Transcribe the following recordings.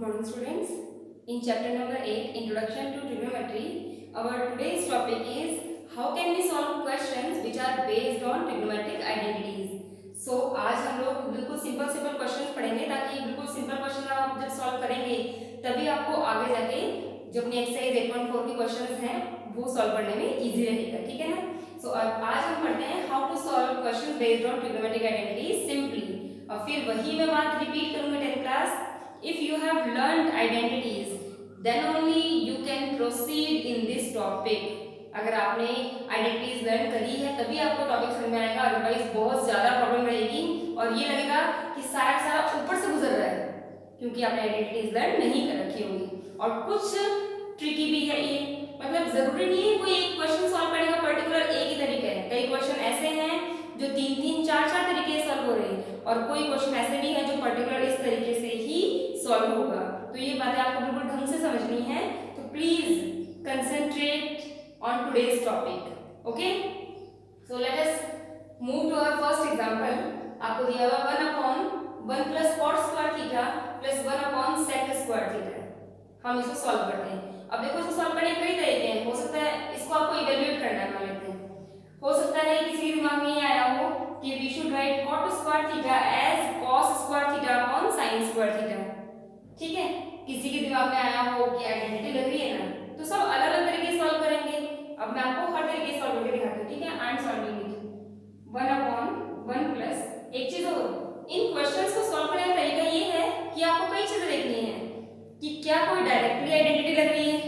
morning students. In chapter number 8, Introduction to Trigonometry, our today's topic is how can we solve questions which are based on trigonometric identities. So आज हम लोग बिल्कुल simple questions पढ़ेंगे ताकि बिल्कुल simple question आप जब solve करेंगे तभी आपको आगे जाके जो अपनी एक्सरसाइज 8.4 के क्वेश्चंस हैं वो सॉल्व करने में इजी रहेगा, ठीक है ना। सो आज हम पढ़ते हैं how to solve questions based on trigonometric identities simply. और फिर वही मैं बात रिपीट करूंगी 10th class. If you have learned identities then only you can proceed in this topic. अगर आपने आइडेंटिटीज लर्न करी है तभी आपको टॉपिक समझ में आएगा, अदरवाइज बहुत ज्यादा प्रॉब्लम रहेगी और ये लगेगा कि सारा ऊपर से गुजर रहा है क्योंकि आपने आइडेंटिटीज लर्न नहीं कर रखी होगी। और कुछ ट्रिकी भी है ये, मतलब जरूरी नहीं है कोई एक क्वेश्चन सॉल्व करने का पर्टिकुलर एक ही तरीका है। कई क्वेश्चन ऐसे हैं जो 3-3, 4-4 तरीके से सॉल्व हो रहे हैं और कोई क्वेश्चन ऐसे नहीं है जो पर्टिकुलर इस तरीके से ही सॉल्व होगा। तो ये बातें आपको बिल्कुल ढंग से समझनी है, तो please concentrate on today's topic. Okay, so let us move to our first example. आपको दिया हुआ 1/1 plus cot square theta plus 1 sec square theta। हम इसको सॉल्व करते हैं। अब देखो इसको सॉल्व करने के कई तरीके हैं, हो सकता है इसको आपको इवैल्यूएट करना है, मान लेते हैं। हो सकता है किसी के दिमाग में ये आया हो कि we should write cot square theta as cos square theta upon sin square theta, ठीक है। किसी के दिमाग में आया हो कि आइडेंटिटी लग रही है ना, तो सब अलग अलग तरीके से सॉल्व करेंगे। अब मैं आपको हर तरीके से सॉल्व करके दिखाती हूँ, ठीक है। I am solving it 1/1 plus एक चीज और, इन क्वेश्चंस को सॉल्व करने का तरीका ये है कि आपको कई चीजें देखनी है कि क्या कोई डायरेक्टली आइडेंटिटी लग रही है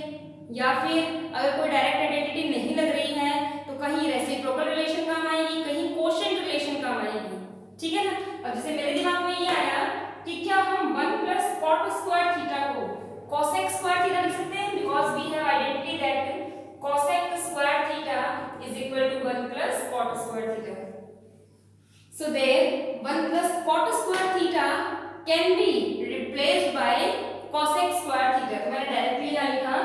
या फिर अगर कोई डायरेक्ट आइडेंटिटी नहीं लग रही है तो कहीं रेसिप्रोकल रिलेशन काम आएगी, कहीं कोशेंट रिलेशन काम आएगी, ठीक है ना। अब जैसे मेरे दिमाग में ये आया कि क्या हम 1 प्लस कॉट स्क्वायर थीटा को कोसेक स्क्वायर थीटा लिख सकते हैं, because we have identity that cosec square theta is equal to 1 plus cot square theta. So there 1 plus cot square theta can be replaced by cosec square theta। तो मैंने directly यहाँ लिखा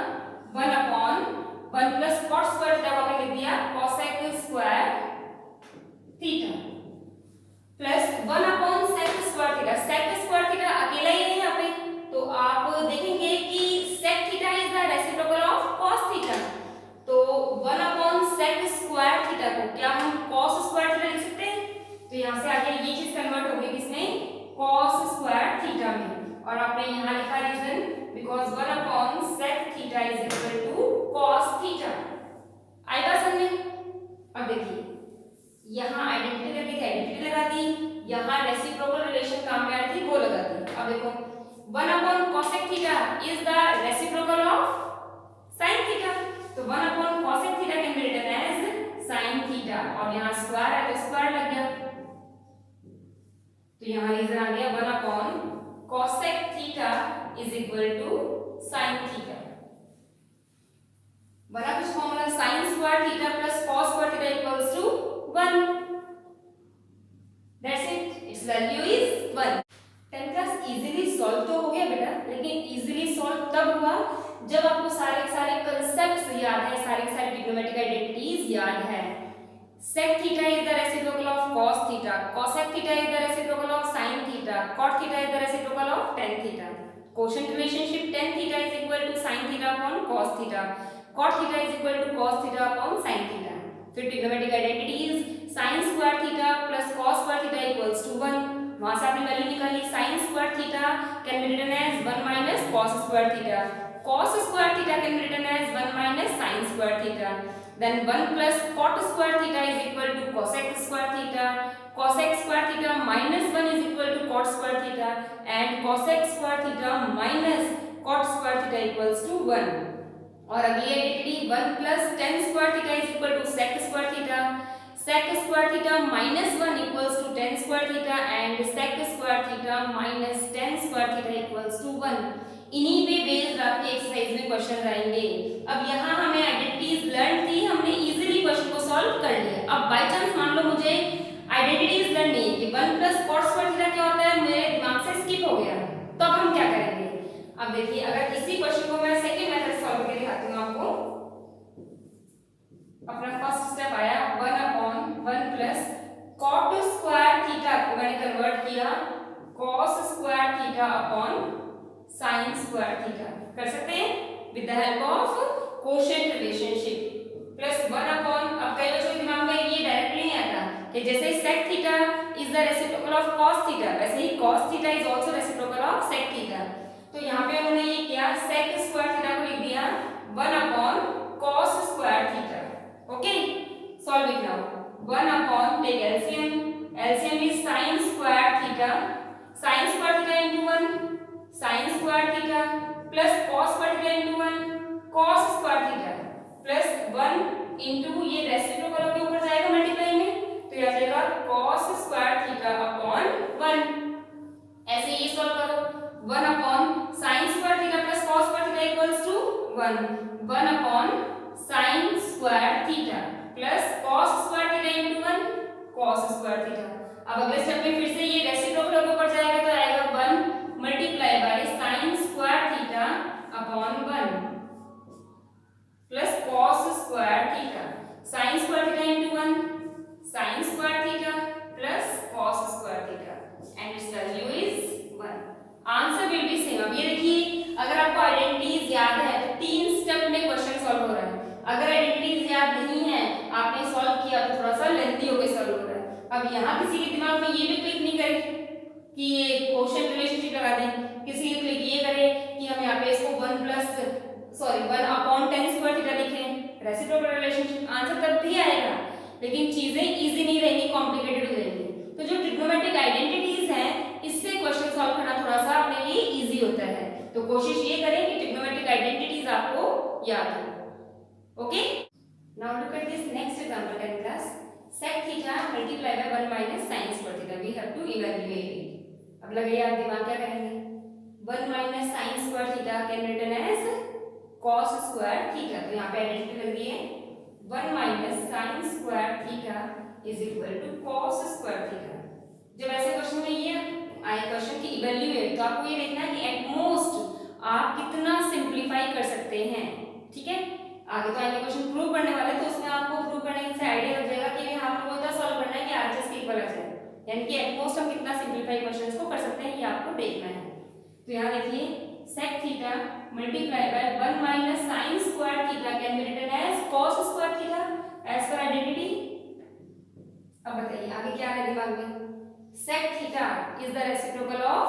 1/1 plus cot square theta को मैंने लिख दिया cosec square theta plus 1/sec square theta। sec square theta अकेला ही है यहाँ पे, तो आप देखेंगे कि sec theta is the reciprocal of cos theta। तो 1/sec square theta को क्या हम cos square theta लिख सकते हैं, तो यहाँ से आगे ये चीज कन्वर्ट होगी किसमें, cos square theta में। और आपने यहाँ लिखा reason because 1/sec theta is equal to cos theta। आएगा समझ में। अब देखिए यहाँ आइडेंटिटी लगी थी, आइडेंटिटी लगा दी, यहाँ रेसिप्रोकल रिलेशन काम में आ रही थी वो लगा दी। अब देखो 1/cosec theta is the reciprocal of sin theta, तो 1/cosec theta can be written as sin theta और यहाँ स्क्वायर है तो स्क्वायर लग गया, तो यहाँ रीजन आ गया 1/cosec theta is equal to sin theta। बना कुछ formula sin square theta plus cos square theta equals to 1। That's it, its value is 1। 10th class easily solve तो हो गया बेटा, लेकिन इजीली सॉल्व तब हुआ जब आपको सारे कंसेप्ट्स याद है, सारे ट्रिग्नोमेट्रिक आइडेंटिटीज याद है। sec theta is the reciprocal of cos theta, cosec theta is the reciprocal of sin theta, cot theta is the reciprocal of tan theta, quotient relationship tan theta is equal to sin theta upon cos theta, cot theta is equal to cos theta upon sin theta। फिर trigonometric identities sin square theta plus cos square theta equals to 1, वहां से आपने value निकाली sin square theta can be written as 1 minus cos square theta, cos square theta can be written as 1 minus sin square theta, then 1 plus cot square theta is equal to cosec square theta, cosec square theta minus 1 is equal to cot square theta and cosec square theta minus cot square theta equals to 1। और अगली identity 1 plus tan square theta is equal to sec square theta, sec square theta minus 1 equals to tan square theta and sec square theta minus tan square theta equals to 1। इन्हीं पे based आपके exercise में question आएंगे। अब यहाँ हमें identities learn थी, हमने इजीली क्वेश्चन को सॉल्व कर लिया। अब बाय चांस मान लो मुझे आइडेंटिटीज लर्न नहीं है कि 1 plus cot square theta क्या होता है, मेरे दिमाग से स्किप हो गया, तो अब हम क्या करेंगे। अब देखिए अगर इसी क्वेश्चन को मैं सेकंड मेथड सॉल्व करके दिखाती हूँ आपको। अपना फर्स्ट स्टेप आया 1/1 plus cot square theta को मैंने कन्वर्ट किया cos square theta upon sin square theta कर सकते हैं with the help of quotient relationship plus 1 upon, अब कई बच्चों के दिमाग में ये डायरेक्टली नहीं आता कि जैसे sec theta is the reciprocal of cos theta, वैसे ही cos theta is also reciprocal of sec theta. तो यहाँ पे उन्होंने ये किया sec स्क्वायर थीटा को लिख दिया 1 upon cos square theta. Okay, solve it now. 1 upon, take LCM, LCM is sin square theta, sin square theta into 1 sin square theta plus cos square theta into 1 cos square theta plus 1 into ये reciprocal के ऊपर जाएगा multiply में, तो यह आ जाएगा cos square theta upon 1। ऐसे ये सॉल्व करो 1 upon sin square theta plus cos square theta equals to 1 upon sin square theta plus cos square theta into 1 cos square theta. अब अगले स्टेप में फिर से ये रेसिप्रोकल के ऊपर जाएगा तो आएगा 1 multiply by sin square theta upon 1 plus cos square theta, sin square theta into 1 sin square theta plus cos square theta and it's value is 1। Answer will be same. अब ये देखिए, अगर आपको आइडेंटिटीज याद है तो 3 स्टेप में question solve हो रहा है। अगर आइडेंटिटीज याद नहीं है, आपने सॉल्व किया तो थोड़ा सा लेंथी होकर सॉल्व हो रहा है। अब यहाँ किसी के दिमाग में ये भी क्लिक नहीं करे कि ये कोशेंट रिलेशनशिप लगा दें, किसी के क्लिक ये करे कि हम यहाँ पे इसको 1 अपॉन tan स्क्वायर थीटा लिखें, रेसिप्रोकल रिलेशनशिप। आंसर तब भी आएगा, लेकिन चीजें इजी नहीं रहेंगी, कॉम्प्लिकेटेड हो जाएंगी। तो जो ट्रिग्नोमेट्रिक आइडेंटिटीज हैं, इससे क्वेश्चन सॉल्व करना थोड़ा सा अपने लिए इजी होता है। तो कोशिश ये करें कि ट्रिग्नोमेट्रिक आइडेंटिटीज आपको याद हो। Okay, now look at this next example 10 class. sec theta multiply by 1 minus sin square theta, we have to evaluate it. अब लगाइए आप दिमाग क्या करेंगे, 1 minus sin square theta can written as cos square theta. तो यहाँ पे identity लग रही है 1 minus sin square theta is equal to cos square theta. जब ऐसे क्वेश्चन में ये आए क्वेश्चन की इवैल्यूएट, तो आपको ये देखना है कि एट मोस्ट आप कितना सिंप्लीफाई कर सकते हैं। ठीक है, आगे तो आगे क्वेश्चन प्रूव करने वाले, तो उसमें आपको प्रूव करने से आइडिया लग जाएगा कि हम लोगों को सॉल्व करना है कि आरएचएस के इक्वल आ जाए, यानी कि एट मोस्ट हम कितना सिंप्लीफाई क्वेश्चंस को कर सकते हैं, ये आपको देखना है। तो यहाँ देखिए sec theta multiply by 1 minus sin square theta can be written as cos square theta as पर आइडेंटिटी। अब बताइए आगे क्या है दिमाग में, sec theta is the reciprocal of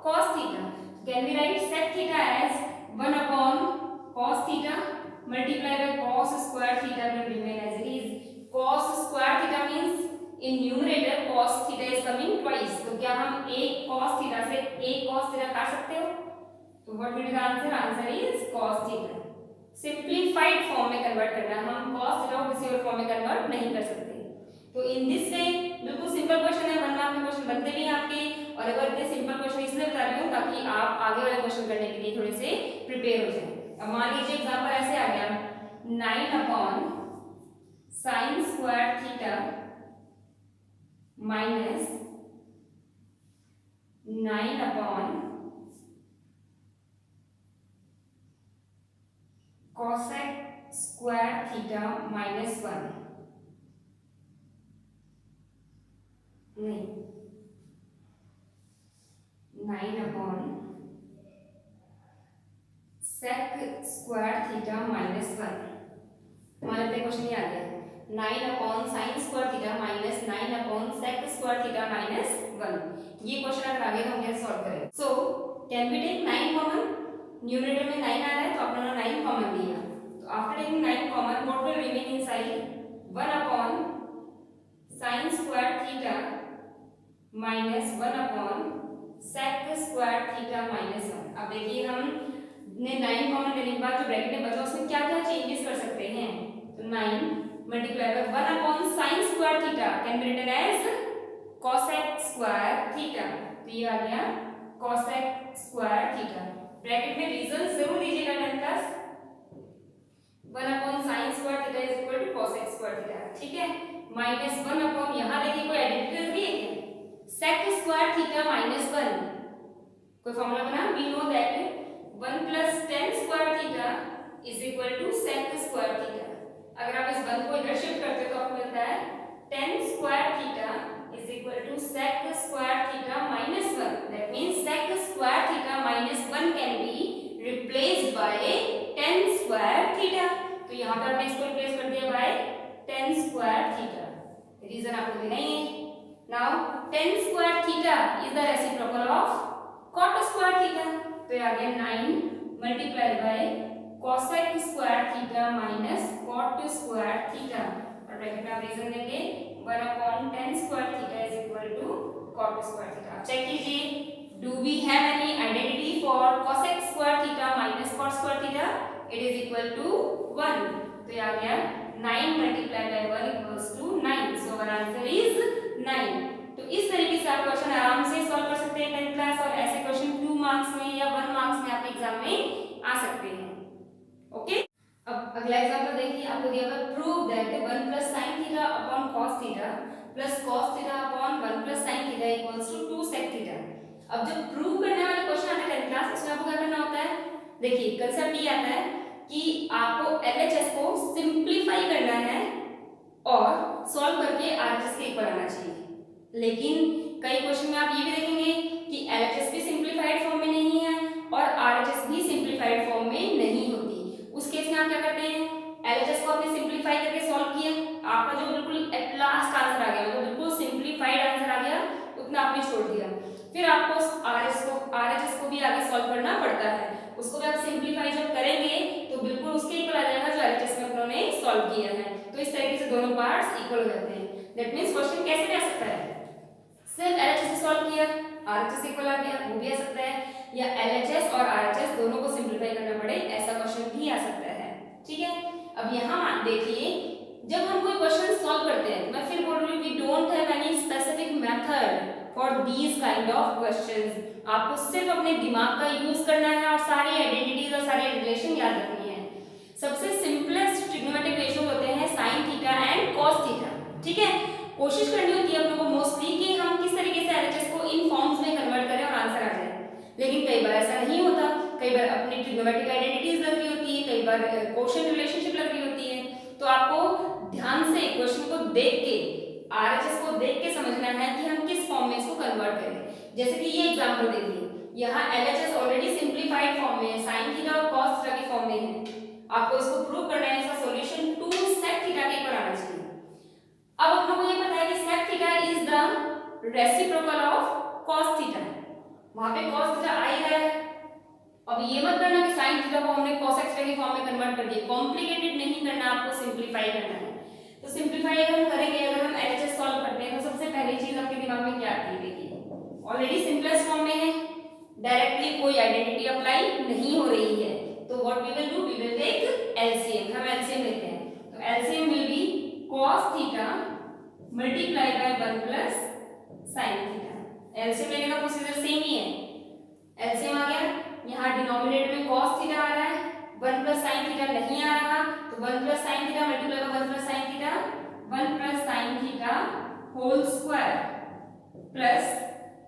cos theta, can be write sec theta as 1 upon cos theta multiply by cos square theta will remain as it is. cos square theta means in numerator cos theta is coming twice, तो क्या हम एक cos theta से एक cos theta काट सकते हो? तो what will be the answer, answer is cos theta. Simplified form में कन्वर्ट करना, हम cos थीटा को किसी और फॉर्म में कन्वर्ट नहीं कर सकते। तो इन दिस वे बिल्कुल सिंपल क्वेश्चन है, 1 मार्क के क्वेश्चन बनते भी हैं आपके, और अगर इतने सिंपल क्वेश्चन इसलिए बता रही हूँ ताकि आप आगे वाले क्वेश्चन करने के लिए थोड़े से प्रिपेयर हो जाएं। अब मान लीजिए एग्जांपल ऐसे आ गया 9 upon sin square theta minus 9 upon cosec square theta minus 1, नहीं 9 upon sec square theta minus 1। हमारे पे क्वेश्चन ये आ गया 9 upon sin square theta minus 9 upon sec square theta minus 1। ये क्वेश्चन अगर आगे हम कैसे सॉल्व करें, so can we take 9 common, numerator में 9 आ रहा है तो आपने 9 कॉमन लिया, तो after taking 9 common what will remain inside 1 upon sin square theta minus 1 upon sec square theta minus 1। अब देखिए हम ने 9 कॉमन लेने के बाद जो ब्रैकेट में बचा उसमें क्या क्या चेंजेस कर सकते हैं, तो 9 multiply by 1 upon sin square theta can be written as cosec square theta, तो ये आ गया cosec स्क्वायर थीटा। ब्रैकेट में रीजन जरूर दीजिएगा 10 class, 1 upon sin square theta is equal to cosec square theta, ठीक है, माइनस 1 अपॉन, यहां देखिए कोई आइडेंटिटी भी है क्या, sec स्क्वायर थीटा माइनस 1, कोई फार्मूला बना, we know that 1 plus tan square theta is equal to sec square theta. अगर आप इस 1 को इधर शिफ्ट करते हो तो आपको मिलता है tan square theta is equal to sec square theta minus 1, that means sec square theta minus 1 can be square theta. तो यहाँ पर हमने इसको रिप्लेस कर दिया by tan square theta. Reason आपको देना ही है। Now tan square theta is the reciprocal of cot square theta. तो ये आ गया 9 multiply by cosec square theta minus cot square theta, और ब्रैकेट में आप रीजन देंगे 1/tan square theta is equal to cot square theta. Check कीजिए, do we have any identity for cosec square theta minus cot square theta? It is equal to 1. तो ये आ गया 9 multiplied by 1 equals to 9. So our answer is 9. तो इस तरीके से आप क्वेश्चन आराम से सॉल्व कर सकते हैं 10th क्लास, और ऐसे क्वेश्चन 2 मार्क्स में या 1 मार्क्स में आपके एग्जाम में आ सकते हैं। ओके, अब अगला एग्जांपल देखिए, आपको दिया हुआ है prove that 1 plus sin theta upon cos theta plus cos theta upon 1 plus sin theta equals to 2 sec theta। अब जब प्रूव करने वाले क्वेश्चन आते हैं 10th क्लास, उसमें आपको क्या करना होता है, देखिए कांसेप्ट ये आता है कि आपको एलएचएस को सिंपलीफाई करना है और सॉल्व करके आरएचएस के इक्वल आना चाहिए। लेकिन कई क्वेश्चन में आप ये भी देखेंगे कि एलएचएस भी सिंपलीफाइड फॉर्म में नहीं है और आरएचएस भी सिंपलीफाइड फॉर्म में नहीं होती। उस केस में आप क्या करते हैं, एलएचएस को आपने सिंपलीफाई करके सॉल्व किया, आपका जो बिल्कुल एट लास्ट आंसर आ गया, मतलब बिल्कुल सिंपलीफाइड आंसर आ गया, उतना आपने छोड़ दिया। फिर आपको आरएचएस को भी आगे सॉल्व करना पड़ता है। उसको भी आप सिंपलीफाई जब करेंगे तो बिल्कुल उसके इक्वल आ जाएगा जो एलएचएस में अपनों ने सॉल्व किया है। तो इस तरीके से दोनों पार्ट्स इक्वल हो जाते हैं। दैट मींस क्वेश्चन कैसे भी आ सकता है, सिर्फ एलएचएस से सॉल्व किया, आरएचएस इक्वल आ गया, वो भी आ सकता है, या एलएचएस और आरएचएस दोनों को सिंपलीफाई करना पड़े, ऐसा क्वेश्चन भी आ सकता है। ठीक है, अब यहाँ देखिए, जब हम कोई क्वेश्चन सॉल्व करते हैं, मैं फिर बोल रही हूँ, we don't have any specific method for these kind of questions. आपको सिर्फ अपने दिमाग का यूज करना है और सारी आइडेंटिटीज और सारे रिलेशन याद रखनी है। सबसे सिंपलेस्ट ट्रिग्नोमेट्रिक रेशियो होते हैं sin theta and cos theta. ठीक है, कोशिश करनी होती है अपनों को मोस्टली कि हम किस तरीके से एलएचएस को इन फॉर्म्स में कन्वर्ट करें और आंसर आ जाए, लेकिन कई बार ऐसा नहीं होता। कई बार अपनी ट्रिग्नोमेट्रिक आइडेंटिटीज लग रही होती है, कई बार कोशेंट रिलेशनशिप लग रही होती है। तो आपको ध्यान से क्वेश्चन को देख के, आरएचएस को देख के समझना है कि हम किस फॉर्म में इसको कन्वर्ट करें। जैसे कि ये एग्जांपल देखिए, यहाँ एलएचएस ऑलरेडी सिंपलीफाइड फॉर्म में है, sin थीटा और cos थीटा के फॉर्म में है। आपको इसको प्रूव करना है, इसका सॉल्यूशन 2 sec थीटा के ऊपर आना चाहिए। अब हम लोगों को ये पता है कि sec theta is the reciprocal of cos theta, वहां पे cos थीटा आ ही रहा है। अब ये मत करना कि sin थीटा को हमने cos थीटा के फॉर्म में कन्वर्ट कर दिया, कॉम्प्लिकेटेड नहीं करना, आपको सिंपलीफाई करना है। तो सिंपलीफाई अगर हम करेंगे, अगर हम एलएचएस सॉल्व करते हैं, तो सबसे पहली चीज आपके दिमाग में क्या आती है, देखिए ऑलरेडी सिंपलेस्ट फॉर्म में है, डायरेक्टली कोई आइडेंटिटी अप्लाई नहीं हो रही है। तो what we will do, we will take LCM. हम एलसीएम लेते हैं, तो LCM will be cos theta multiply by 1 plus sin theta. LCM लेने का प्रोसीजर सेम ही है। एलसीएम आ गया, यहाँ डिनोमिनेटर में cos थीटा आ रहा है, 1 प्लस sin थीटा नहीं आ रहा, तो 1 plus sin theta multiply by 1 plus sin theta, 1 plus sin theta whole square plus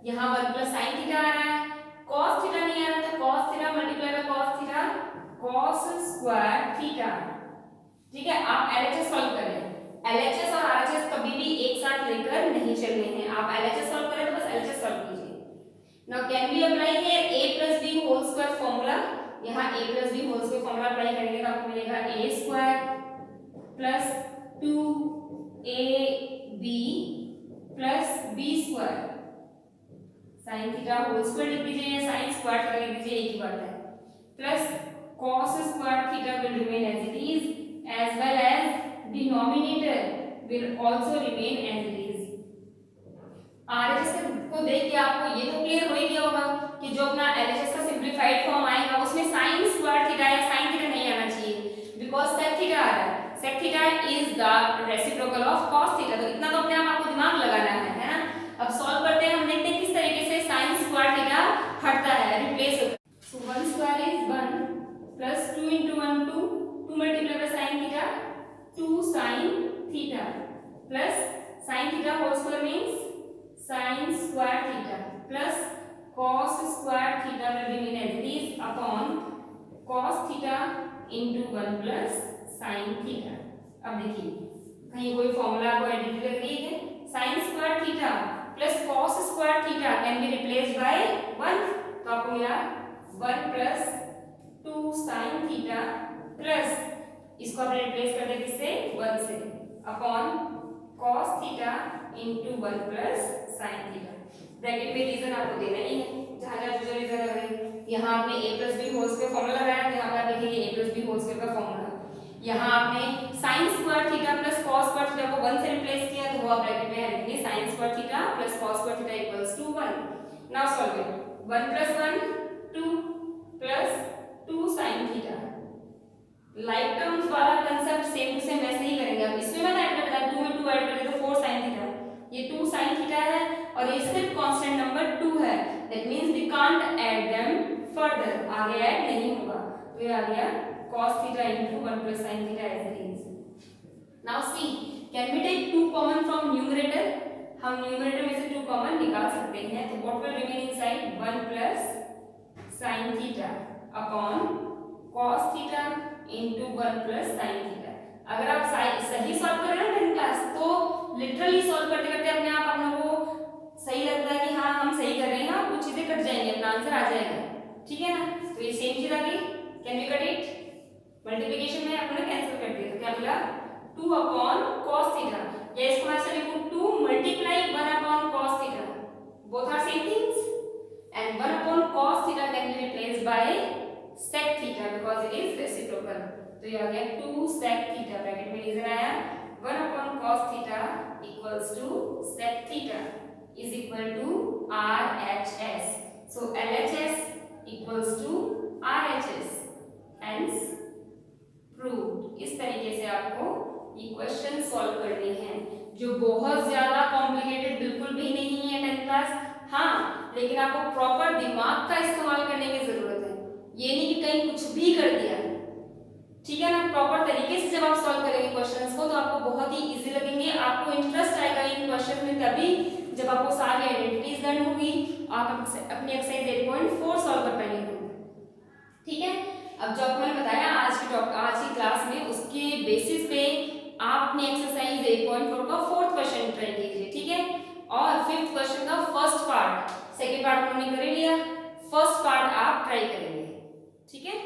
यहाँ 1 प्लस sin थीटा आ रहा है, cos थीटा नहीं आ रहा, तो cos theta multiply by cos theta, cos square theta. ठीक है, आप एलएचएस सॉल्व करें, एलएचएस और आरएचएस कभी भी एक साथ लेकर नहीं चलने हैं। आप एलएचएस सॉल्व करें तो बस एलएचएस सॉल्व कीजिए। Now can we apply here a plus b whole square formula. यहाँ a plus b whole square formula apply करेंगे तो आपको मिलेगा a square plus 2ab plus b square, sin theta whole square लिख दीजिए, sin square theta लिख दीजिए, एक ही बात है, plus cos square theta will remain as it is, as well as denominator will also remain as it is। RHS को देख के आपको ये तो क्लियर हो ही गया होगा कि जो अपना एलएचएस का सिंपलीफाइड फॉर्म आएगा उसमें sin स्क्वायर थीटा या sin थीटा नहीं आना चाहिए, बिकॉज़ sec थीटा आ रहा है। sec theta is the reciprocal of cos theta. तो इतना तो अपने आप आपको दिमाग लगाना है ना। अब सॉल्व करते हैं, हम देखते हैं किस तरीके से sin स्क्वायर थीटा हटता है, रिप्लेस होता है। So 1 square is 1 plus 2 into 1 2, 2 multiply by sin theta, 2 sin theta plus sin theta whole square means sin square theta plus cos square theta will remain as it is upon cos theta into 1 plus sin theta. अब देखिए कहीं कोई formula को identity लग रही है, sin square theta plus cos square theta can be replaced bye 1, तो आपको मिला 1 प्लस 2 sin थीटा प्लस इसको आपने रिप्लेस कर दिया किससे, 1 से, upon cos theta into 1 plus sin theta. Bracket में रीजन आपको देना ही है, जहां जहां जो रीजन लग रही है। यहाँ आपने a plus b whole square formula लगाया, तो यहाँ पे आप लिखेंगे a plus b whole square का फॉर्मूला। यहाँ आपने sine square theta plus cos square theta को 1 से रिप्लेस किया, तो वो आप ब्रैकेट में लिखेंगे sine square theta plus cos square theta equals to 1। Now solve it. 1 plus 1 2 plus 2 sin theta. Like terms वाला कांसेप्ट सेम टू सेम वैसे ही करेंगे। अब इसमें मत ऐड कर देना, 2 में 2 ऐड कर दे तो 4 sin थीटा। ये 2 sin थीटा है और ये सिर्फ कांस्टेंट नंबर 2 है, that means we can't add them further, आगे ऐड नहीं होगा। तो ये आ गया cos theta into 1 plus sin theta as it is। Now see, can we take 2 common from numerator? हम न्यूमरेटर में से 2 कॉमन निकाल सकते हैं, तो what will remain inside 1 plus sin theta upon cos theta into 1 plus sin theta. अगर आप सही सॉल्व करें ना 10th क्लास, तो लिटरली सॉल्व करते करते अपने आप लोगों को सही लगता है कि हाँ हम सही कर रहे हैं, हाँ कुछ चीजें कट जाएंगी, अपना आंसर आ जाएगा, ठीक है ना। तो ये सेम चीज आ गई, can we cut it. Multiplication में आपने कैंसिल कर दिया, तो क्या मिला 2 अपॉन cos थीटा, या इसको मैं ऐसे लिखूं 2 multiply 1 upon cos theta, both are same things, and 1 upon cos theta can be replaced by sec theta because it is reciprocal. तो ये आ गया 2 sec थीटा, ब्रैकेट में रीजन आया 1 upon cos theta equals to sec theta is equal to RHS। So LHS equals to RHS, hence proved. इस तरीके से आपको ये क्वेश्चन सॉल्व करने हैं, जो बहुत ज्यादा कॉम्प्लिकेटेड बिल्कुल भी नहीं है 10th क्लास, हाँ लेकिन आपको प्रॉपर दिमाग का इस्तेमाल करने की जरूरत है, ये नहीं कि कहीं कुछ भी कर दिया, ठीक है ना। प्रॉपर तरीके से जब आप सॉल्व करेंगे क्वेश्चंस को, तो आपको बहुत ही इजी लगेंगे, आपको इंटरेस्ट आएगा इन क्वेश्चन में तभी जब आपको सारी आइडेंटिटीज लर्न होगी, आप अपनी एक्सरसाइज 8.4 सॉल्व कर पाएंगे, ठीक है। अब जो आपको मैंने बताया आज की क्लास में, उसके बेसिस पे आप अपनी एक्सरसाइज 8.4 का 4th क्वेश्चन ट्राई कीजिए, ठीक है। और 5th क्वेश्चन का फर्स्ट पार्ट, सेकंड पार्ट हमने कर लिया, फर्स्ट पार्ट आप ट्राई करेंगे, ठीक है।